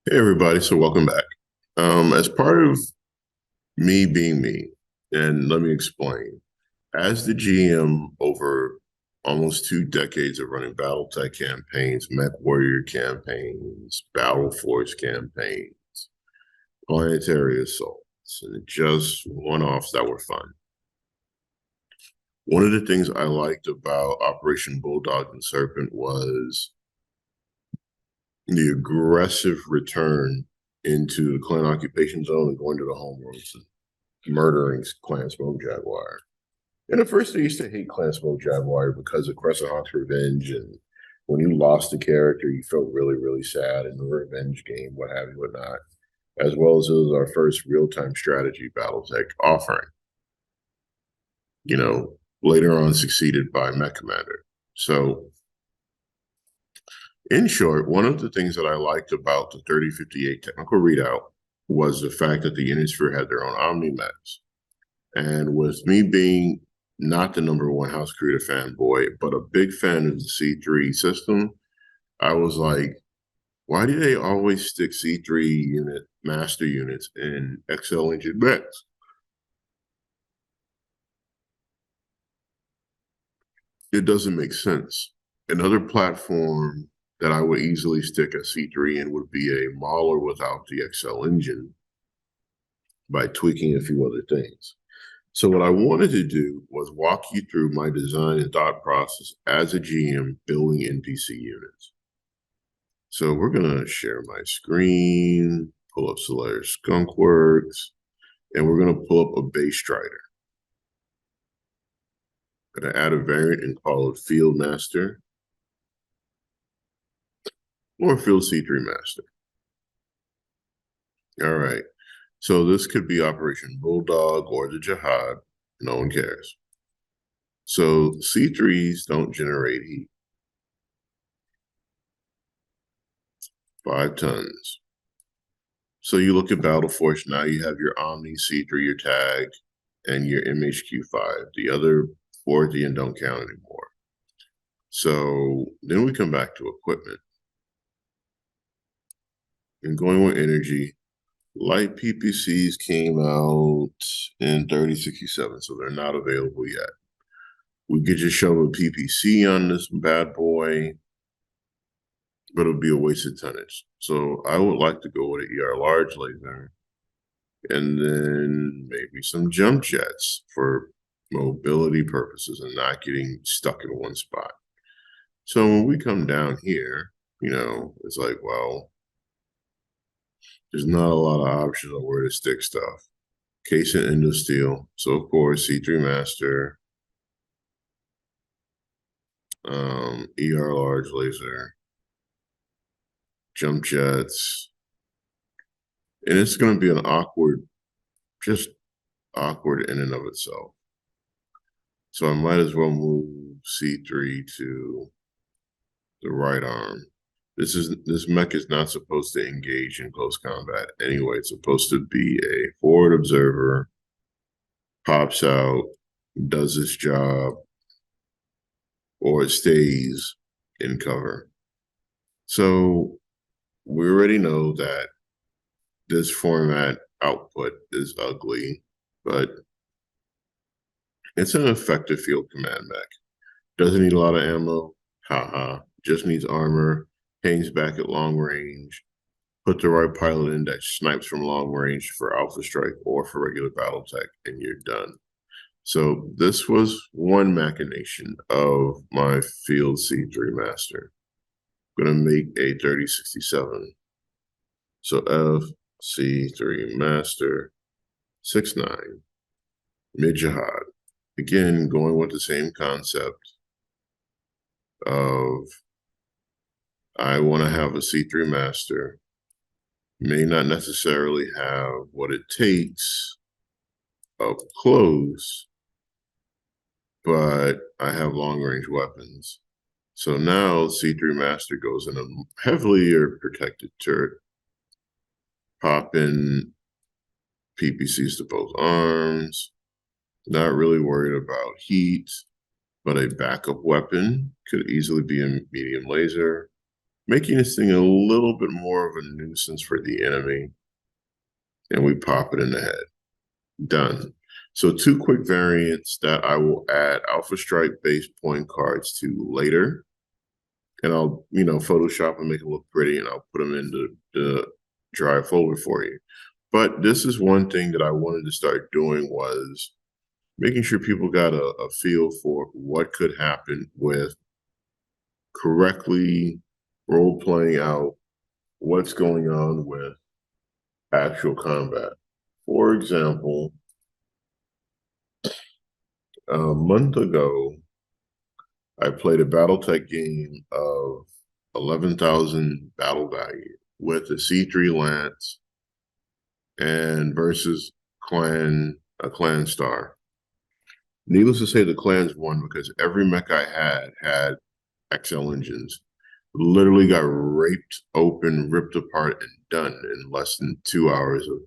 Hey everybody, so welcome back. As part of me being me, and let me explain. As the GM over almost 2 decades of running BattleTech campaigns, Mech Warrior campaigns, Battle Force campaigns, planetary assaults, and just one-offs that were fun. One of the things I liked about Operation Bulldog and Serpent was the aggressive return into the clan occupation zone and going to the homeworlds and murdering Clan Smoke Jaguar. And at first, I used to hate Clan Smoke Jaguar because of Crescent Hawk's revenge. And when you lost the character, you felt really, really sad in the revenge game, what have you, whatnot. As well as it was our first real time strategy Battletech offering. Later on succeeded by Mech Commander. So in short, one of the things that I liked about the 3058 technical readout was the fact that the Unisphere had their own Omni-Mechs. And with me being not the number one House Creator fanboy, but a big fan of the C3 system, I was like, why do they always stick C3 unit master units in XL engine mechs? It doesn't make sense. Another platform that I would easily stick a C3 in would be a Mauler without the XL engine by tweaking a few other things. So what I wanted to do was walk you through my design and thought process as a GM building NPC units. So we're going to share my screen, pull up Solaris Skunkworks, and we're going to pull up a base strider. I'm going to add a variant and call it Field Master or Field C3 Master. All right. So this could be Operation Bulldog or the Jihad. No one cares. So C3s don't generate heat. 5 tons. So you look at Battle Force, now you have your Omni C3, your tag, and your MHQ5. The other 4 don't count anymore. So then we come back to equipment. And going with energy, light PPCs came out in 3067, so they're not available yet. We could just shove a PPC on this bad boy, but it'll be a wasted tonnage. So I would like to go with an ER large laser and then maybe some jump jets for mobility purposes and not getting stuck in one spot. So when we come down here, it's like, well, there's not a lot of options on where to stick stuff. Case and endo steel. So of course, C3 Master, ER large laser, jump jets. And it's going to be an just awkward in and of itself. So I might as well move C3 to the right arm. This mech is not supposed to engage in close combat anyway. It's supposed to be a forward observer, pops out, does its job, or it stays in cover. So we already know that this format output is ugly, but it's an effective field command mech. Doesn't need a lot of ammo. Haha. Just needs armor, hangs back at long range, put the right pilot in that snipes from long range for Alpha Strike or for regular Battletech, and you're done. So this was one machination of my Field C3 Master. I'm going to make a 3067. So FC3 Master 6.9 Mid-Jihad. Again, going with the same concept of I want to have a C3 Master. May not necessarily have what it takes up close, but I have long range weapons. So now C3 Master goes in a heavily protected turret. Pop in PPCs to both arms. Not really worried about heat, but a backup weapon could easily be a medium laser. making this thing a little bit more of a nuisance for the enemy. And we pop it in the head. Done. So 2 quick variants that I will add Alpha Stripe based point cards to later. And I'll, Photoshop and make it look pretty, and I'll put them in the drive folder for you. But this is one thing that I wanted to start doing, was making sure people got a feel for what could happen with correctly role playing out what's going on with actual combat. For example, a month ago, I played a Battletech game of 11,000 battle value with a C3 Lance and versus a clan star. Needless to say, the clans won because every mech I had XL engines. Literally got raped open, ripped apart, and done in less than 2 hours of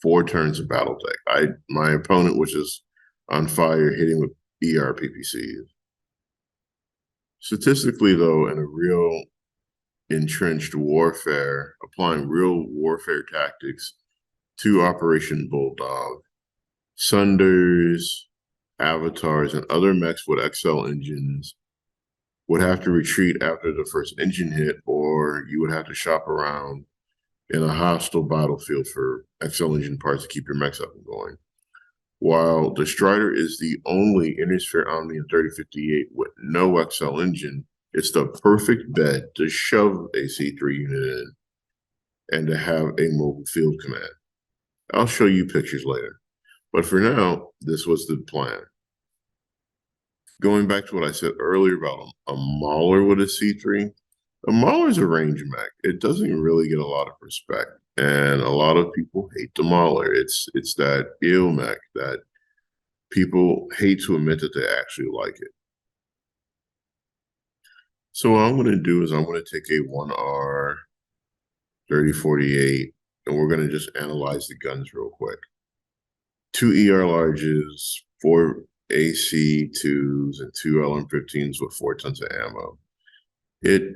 4 turns of Battletech. My opponent was just on fire, hitting with ERPPCs. Statistically, though, in a real entrenched warfare, applying real warfare tactics to Operation Bulldog, Sunders, Avatars, and other mechs with XL engines would have to retreat after the first engine hit, or you would have to shop around in a hostile battlefield for XL engine parts to keep your mechs up and going. While the Strider is the only Innisphere Omni in 3058 with no XL engine, it's the perfect bed to shove a C3 unit in and to have a mobile field command. I'll show you pictures later. But for now, this was the plan. Going back to what I said earlier about a Mauler with a C3, a Mauler is a range mech. It doesn't really get a lot of respect, and a lot of people hate the Mauler. It's that ill mech that people hate to admit that they actually like it. So what I'm going to do is I'm going to take a 1R 3048, and we're going to just analyze the guns real quick. 2 ER larges, 4 AC2s, and 2 LM15s with 4 tons of ammo. It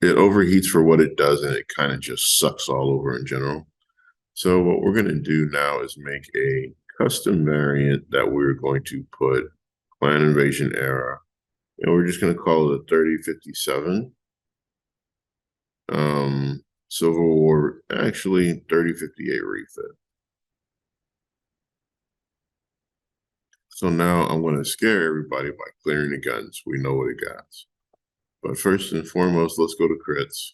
overheats for what it does, and it kind of just sucks all over in general. So what we're going to do now is make a custom variant that we're going to put Clan Invasion Era, and we're just going to call it a 3057. Civil War, actually 3058 refit. So now I'm going to scare everybody by clearing the guns. We know what it got. But first and foremost, let's go to crits.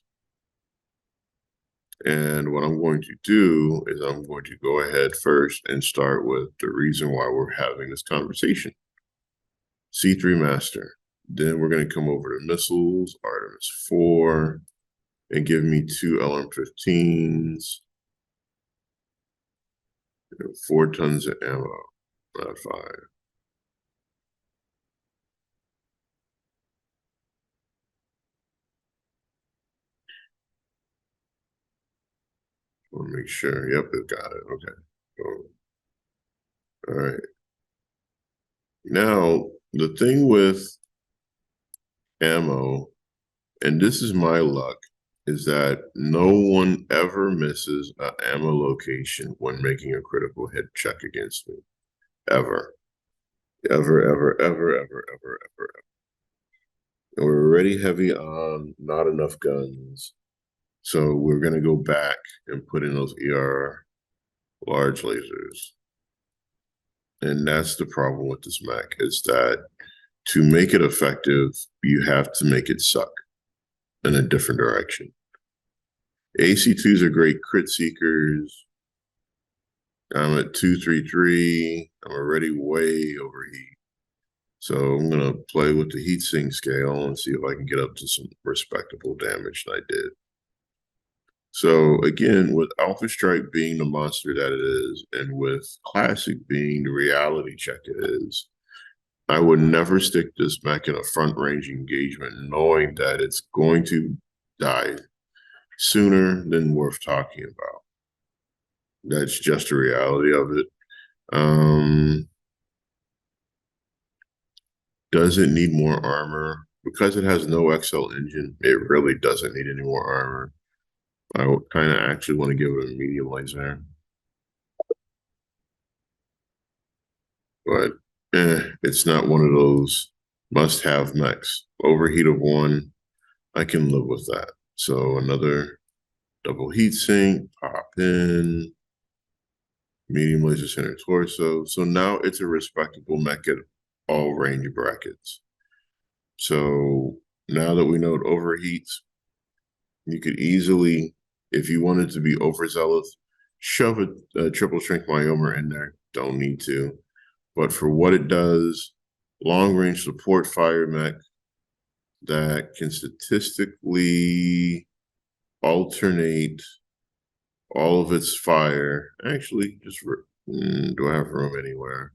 And what I'm going to do is I'm going to go ahead first and start with the reason why we're having this conversation. C3 Master. Then we're going to come over to missiles, Artemis 4, and give me 2 LM15s, 4 tons of ammo, not 5. I want to make sure. Yep, it got it. Okay. All right. Now, the thing with ammo, and this is my luck, is that no one ever misses an ammo location when making a critical hit check against me. Ever. Ever, ever, ever, ever, ever, ever. And we're already heavy on not enough guns. So we're going to go back and put in those ER large lasers. And that's the problem with this mech, is that to make it effective, you have to make it suck in a different direction. AC2s are great crit seekers. I'm at 233. I'm already way overheat. So I'm going to play with the heat sink scale and see if I can get up to some respectable damage, and I did. So again, with Alpha Strike being the monster that it is, and with Classic being the reality check it is, I would never stick this mech in a front range engagement knowing that it's going to die sooner than worth talking about. That's just the reality of it. Does it need more armor? because it has no XL engine, it really doesn't need any more armor. I would kind of actually want to give it a medium laser. But it's not one of those must-have mechs. Overheat of one, I can live with that. So another double heat sink, pop in, medium laser center torso. So now it's a respectable mech at all range brackets. So now that we know it overheats, you could easily, if you wanted to be overzealous, shove a triple strength myomer in there. Don't need to. But for what it does, long range support fire mech that can statistically alternate all of its fire. Actually, just do I have room anywhere?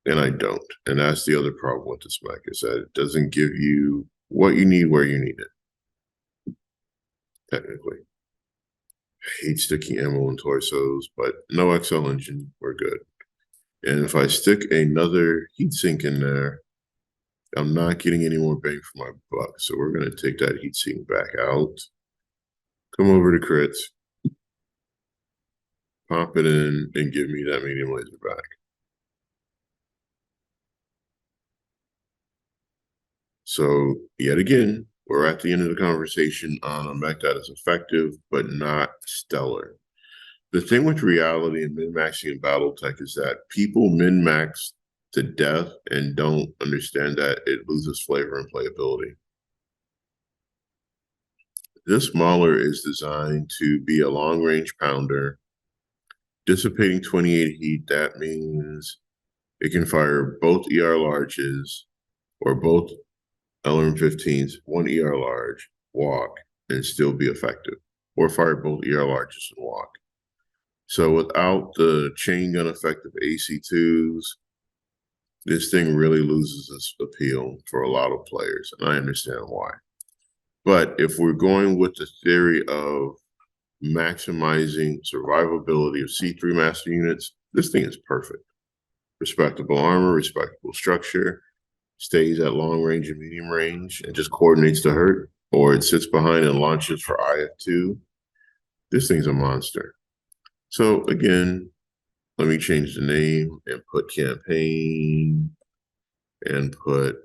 And I don't. And that's the other problem with this mech is that it doesn't give you what you need where you need it. Technically, I hate sticking ammo in torsos, but no XL engine, we're good. And if I stick another heatsink in there, I'm not getting any more bang for my buck. So we're going to take that heatsink back out. Come over to crits. Pop it in and give me that medium laser back. So yet again, we're at the end of the conversation on a mech that is effective, but not stellar. The thing with reality and min-maxing in Battletech is that people min-max to death and don't understand that it loses flavor and playability. This Mauler is designed to be a long-range pounder, dissipating 28 heat. That means it can fire both ER larges or both LRM-15s, one ER large, walk, and still be effective, or fire both ER larges and walk. So without the chain gun effect of AC2s, this thing really loses its appeal for a lot of players, and I understand why. But if we're going with the theory of maximizing survivability of C3 master units, this thing is perfect. Respectable armor, respectable structure, stays at long range and medium range, and just coordinates to hurt, or it sits behind and launches for IF2. This thing's a monster. So again, let me change the name and put campaign and put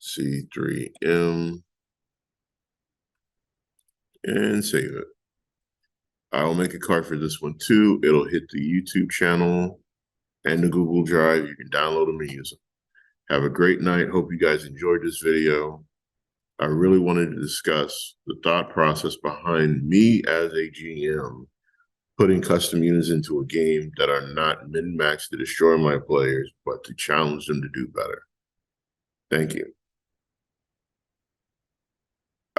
C3M and save it. I'll make a card for this one too. It'll hit the YouTube channel and the Google Drive. You can download them and use them. Have a great night. Hope you guys enjoyed this video. I really wanted to discuss the thought process behind me as a GM putting custom units into a game that are not min-maxed to destroy my players, but to challenge them to do better. Thank you.